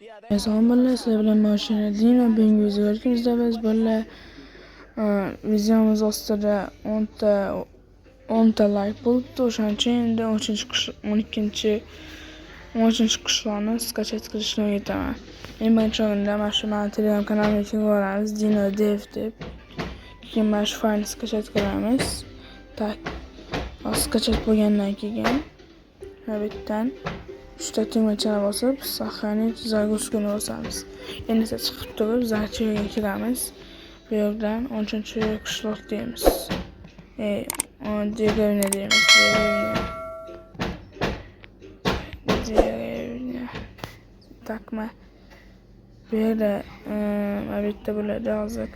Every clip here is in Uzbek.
Assalomu sizlar bilan mashina Dina bugungi videomizda biz videomiz ostida 10 ta like bo'libdi. O'shaning uchun endi 12 qishloqni skachat qilishni o'rgataman. Eng birinchi o'rinda mana shu meni Telegram kanalimga kirib olamiz, Dino Dev deb. Keyin mana shu faylni skachat qilamiz. Tak. Skachat bo'lgandan keyin bu yerdan 3 ta tugmachani bosib, сохранить загрузкuni bosamiz. Endi esa chiqib turib, zarchiyaga kiramiz. Bu yerdan 13-qishloq deymiz. Degayni deymiz. Degayni. Takma. Bu yerda bitta bo'ladi hozir.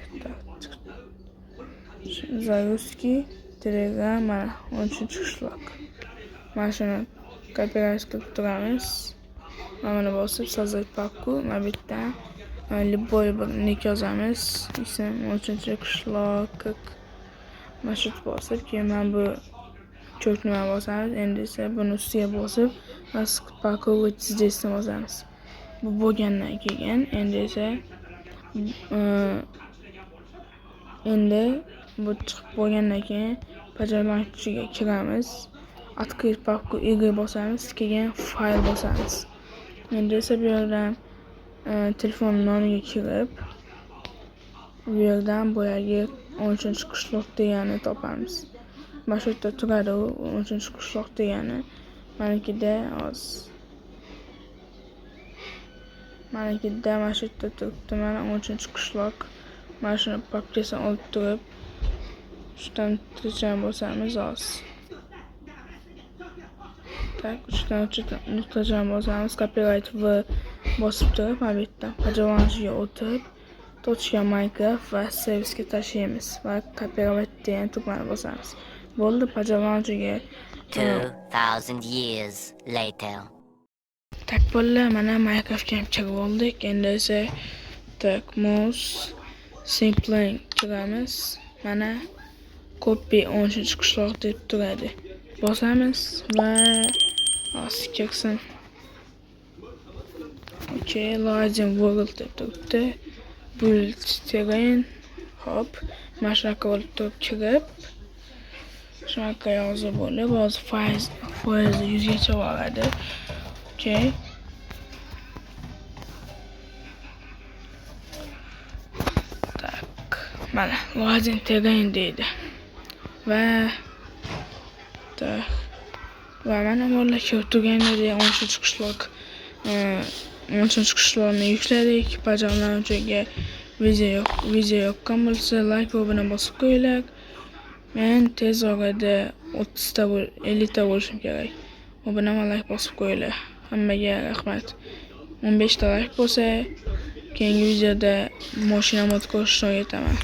Загрузки Telegram mana 13-qishloq. Mana shuni kopировать qilib turamiz. Mana bosib создать папку. Mana bu yerda любой bir nick yozamiz. Ism 13-qishloq. Mana shu bosib, keyin mana bu cho'kni bosamiz. Endi esa buni ustiga bosib, распаковывать здесь bosamiz. Bu bo'lgandan keyin endi esa bu chiqib bo'lgandan keyin пожалуйста kiramiz. Открыть папку игры bosamiz, keyin fayl bosamiz. Endi esa bu yerdan telefon nomiga kirib, bu yerdan boyagi 13-qishloq degani topamiz. Mana shu yerda turadi u 13-qishloq degani. Manikida hozir. Manikida mana shu yerda turibdi, mana 13-qishloq. Mana shuni papkasini olib turib, shundan nuqtacha bosamiz hozir. Tak, shundan nuqtacha bosamiz, copyright v bosib turib, mana bu yerdan pajavonchiga o'tib, точка Minecraft va servisga tashlaymiz va copyright degan tugmani bosamiz. Bo'ldi, pajavonchiga 2000 years later. Tak bo'ldi, mana Minecraftga ham kirib oldik. Endi esa tak mouse Simpling kiramiz. Mana copy 13-qishloq deb turadi. Bosamiz va kirsin. Okay, login world deb turibdi. Build terrain. Hop, mana shunaqa olib turib kirib, shunaqa yozib bo'lib, hozir foiz 100 gacha boradi. Okay. Mana login terrain deydi. Va mana bular kirib turganida 13-qishloqni yukladik. Pajavonchiga video yoqqan bo'lsa, like va obuna bosib qo'yinglar. Men tez orada 50 ta bo'lishim kerak. Obuna va like bosib qo'yinglar. Hammaga rahmat. 15 ta like bo'lsa, keyingi videoda mashina mod ko'rishni o'rgataman.